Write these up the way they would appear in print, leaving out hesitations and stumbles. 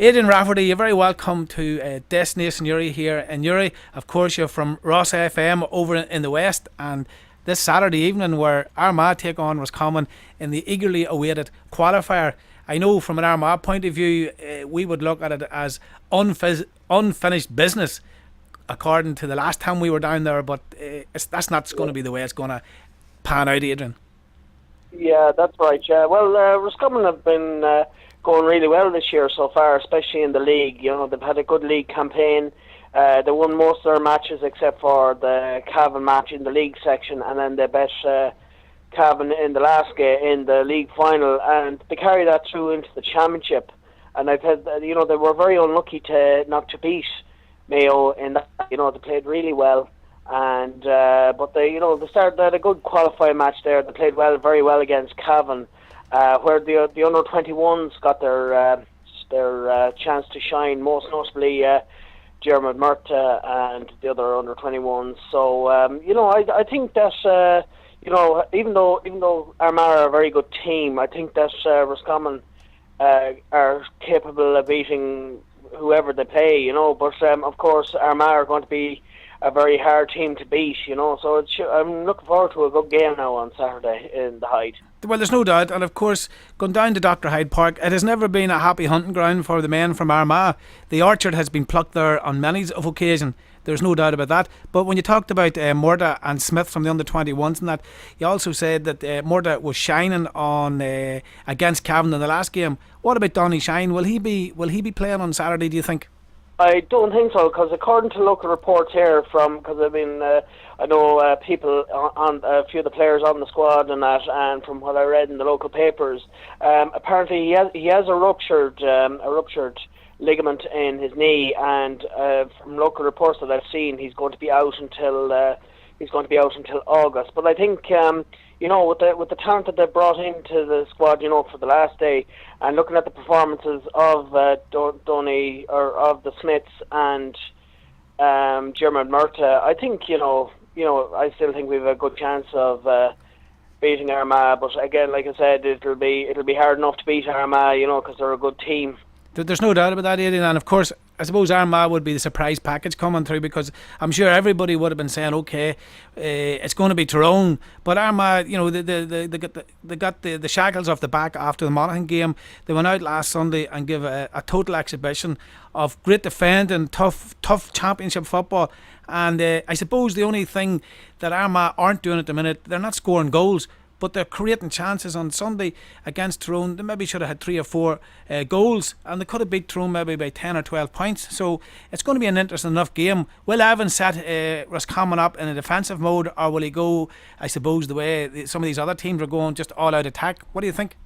Aidan Raftery, you're very welcome to Destination Uri here in Uri. Of course, you're from Ross FM over in the West, and this Saturday evening where Armagh take on Roscommon in the eagerly awaited qualifier. I know from an Armagh point of view, we would look at it as unfinished business according to the last time we were down there, but that's not going to be the way it's going to pan out, Adrian. Yeah, that's right. Yeah, well, Roscommon have been going really well this year so far, especially in the league. You know, they've had a good league campaign. They won most of their matches except for the Cavan match in the league section, and then they bet Cavan in the last game in the league final, and they carry that through into the championship. And I've had, they were very unlucky not to beat Mayo in that. They played really well. And but they had a good qualifying match there. They played very well against Cavan, where the under 21s got their chance to shine. Most notably, Dermot Murta and the other under 21s. So I think that even though Armagh are a very good team, I think that Roscommon are capable of beating whoever they play. But of course Armagh are going to be a very hard team to beat, so I'm looking forward to a good game now on Saturday in the Hyde. Well, there's no doubt, and of course, going down to Dr. Hyde Park, it has never been a happy hunting ground for the men from Armagh. The orchard has been plucked there on many of occasion. There's no doubt about that. But when you talked about Murta and Smith from the under-21s and that, you also said that Murta was shining on against Cavan in the last game. What about Donny Shine? Will he be playing on Saturday, do you think? I don't think so, because according to local reports here because I know people on a few of the players on the squad and that, and from what I read in the local papers, apparently he has a ruptured ligament in his knee, and from local reports that I've seen, he's going to be out until August. But I think with the talent that they brought into the squad, for the last day, and looking at the performances of Donny or of the Smiths and Dermot Murta, I think I still think we have a good chance of beating Armagh. But again, like I said, it'll be hard enough to beat Armagh, because they're a good team. There's no doubt about that, Aidan, and of course I suppose Armagh would be the surprise package coming through, because I'm sure everybody would have been saying, okay, it's going to be Tyrone, but Armagh, they got the shackles off the back after the Monaghan game. They went out last Sunday and gave a total exhibition of great defending, tough championship football, and I suppose the only thing that Armagh aren't doing at the minute, they're not scoring goals, but they're creating chances. On Sunday against Tyrone, they maybe should have had 3 or 4 goals, and they could have beat Tyrone maybe by 10 or 12 points. So it's going to be an interesting enough game. Will Evan set Roscommon up in a defensive mode, or will he go, I suppose, the way some of these other teams are going, just all-out attack? What do you think?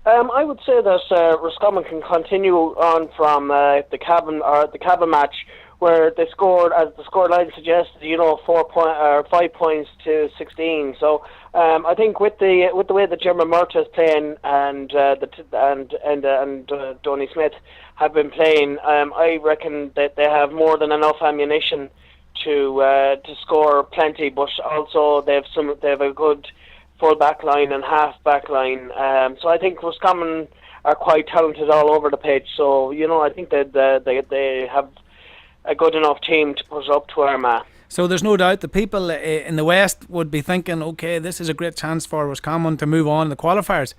I would say that Roscommon can continue on from the Cavan match, where they scored, as the scoreline suggested, 5 points to 16. So I think with the way that Dermot Murta is playing and Donny Smith have been playing, I reckon that they have more than enough ammunition to score plenty. But also they have a good full back line and half back line. So I think Roscommon are quite talented all over the pitch. So I think that they have a good enough team to put up to Armagh. So there's no doubt the people in the West would be thinking, okay, this is a great chance for Roscommon to move on in the qualifiers.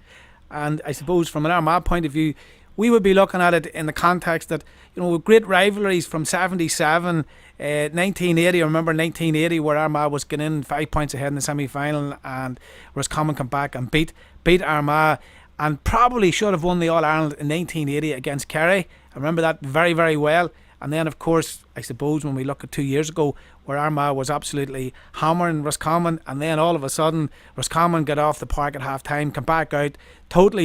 And I suppose from an Armagh point of view, we would be looking at it in the context that, with great rivalries from 77, 1980, I remember 1980 where Armagh was getting in 5 points ahead in the semi-final, and Roscommon come back and beat Armagh, and probably should have won the All-Ireland in 1980 against Kerry. I remember that very, very well. And then, of course, I suppose when we look at 2 years ago, where Armagh was absolutely hammering Roscommon, and then all of a sudden Roscommon got off the park at half time, come back out, total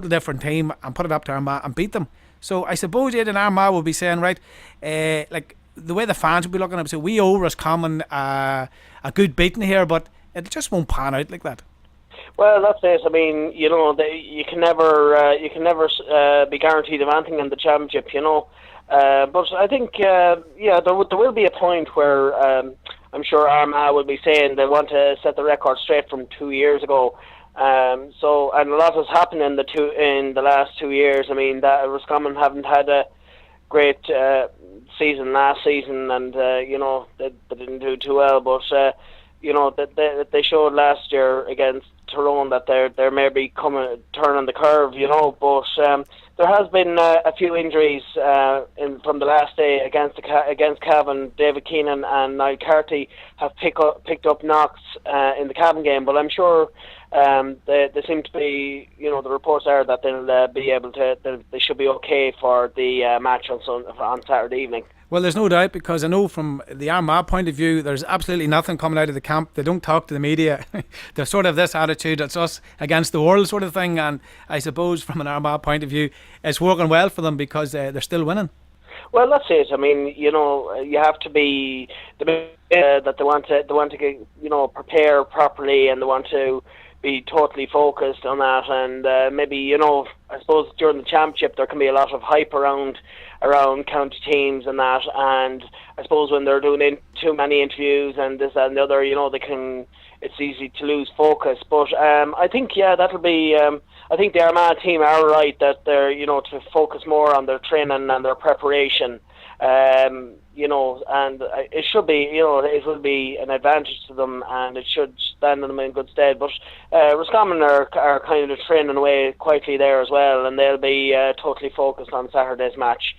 different team, and put it up to Armagh and beat them. So I suppose Aidan, Armagh will be saying, right, like the way the fans will be looking at it, so we owe Roscommon a good beating here, but it just won't pan out like that. Well, that's it. I mean, you can never be guaranteed of anything in the championship, But I think, there will be a point where I'm sure Armagh will be saying they want to set the record straight from 2 years ago. So, and a lot has happened in the last 2 years. I mean, that Roscommon haven't had a great season last season, and they didn't do too well. But they showed last year against Tyrone that they're maybe turning the curve. But there has been a few injuries from the last day against Cavan. David Keenan and Niall Carty have picked up knocks in the Cavan game, but I'm sure they seem to be. The reports are that they'll be able to. They should be okay for the match on Saturday evening. Well, there's no doubt, because I know from the Armagh point of view, there's absolutely nothing coming out of the camp. They don't talk to the media. They're sort of this attitude, it's us against the world sort of thing. And I suppose from an Armagh point of view, it's working well for them because they're still winning. Well, that's it. I mean, you have to be that they want to get, prepare properly, and they want to be totally focused on that. And maybe I suppose during the championship there can be a lot of hype around county teams and that. And I suppose when they're doing too many interviews and this, that, and the other, it's easy to lose focus. But I think that'll be. I think the Armagh team are right that they're to focus more on their training and their preparation. And it should be, it will be an advantage to them, and it should stand them in good stead. But Roscommon are kind of training away quietly there as well, and they'll be totally focused on Saturday's match.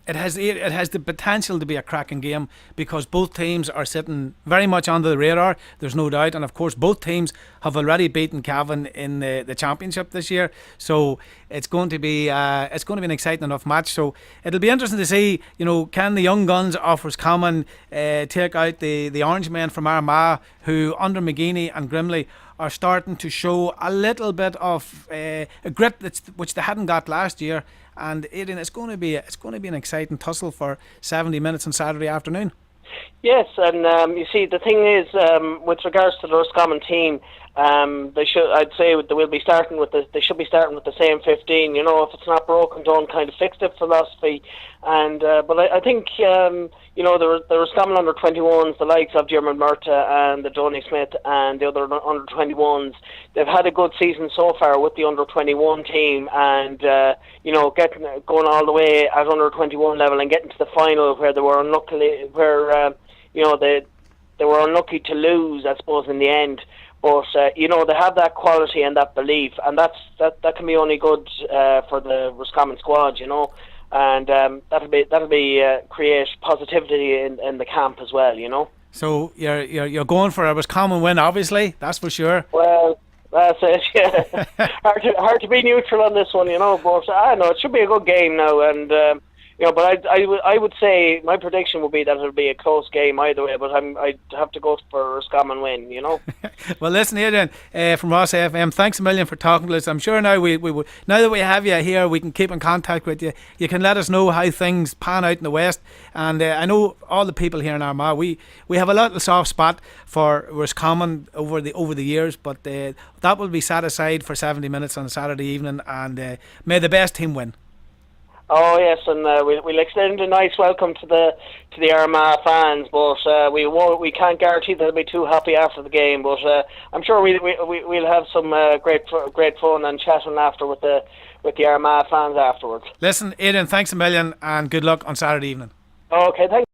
It has the potential to be a cracking game, because both teams are sitting very much under the radar, there's no doubt. And of course both teams have already beaten Cavan in the championship this year, so it's going to be an exciting enough match. So it'll be interesting to see, can the young guns of Roscommon take out the Orange men from Armagh, who under McGeeney and Grimley are starting to show a little bit of a grit which they hadn't got last year. And Aidan, it's going to be an exciting tussle for 70 minutes on Saturday afternoon. Yes, and you see, the thing is, with regards to the Roscommon team, they should be starting with the same 15. If it's not broken, don't kind of fix it philosophy. And but I think the Roscommon under 21s, the likes of Jim Murta and the Donny Smith and the other under 21s, they've had a good season so far with the under 21 team, and going all the way at under 21 level and getting to the final where they were they were unlucky to lose, I suppose, in the end. But they have that quality and that belief, and that can be only good for the Roscommon squad, and that'll be create positivity in the camp as well, So you're going for a Roscommon win, obviously, that's for sure. Well, that's it. Yeah, hard to be neutral on this one, But I know it should be a good game now, and. But I would say my prediction would be that it'll be a close game either way. But I'd have to go for a Roscommon win. Well, listen, Aidan, from Ross FM, thanks a million for talking to us. I'm sure now now that we have you here, we can keep in contact with you. You can let us know how things pan out in the West. And I know all the people here in Armagh, we have a little soft spot for Roscommon over the years, but that will be set aside for 70 minutes on a Saturday evening, and may the best team win. Oh yes, and we'll extend a nice welcome to the Armagh fans, but we can't guarantee they'll be too happy after the game. But I'm sure we'll have some great fun and chat and laughter with the Armagh fans afterwards. Listen, Aidan, thanks a million, and good luck on Saturday evening. Okay, thanks.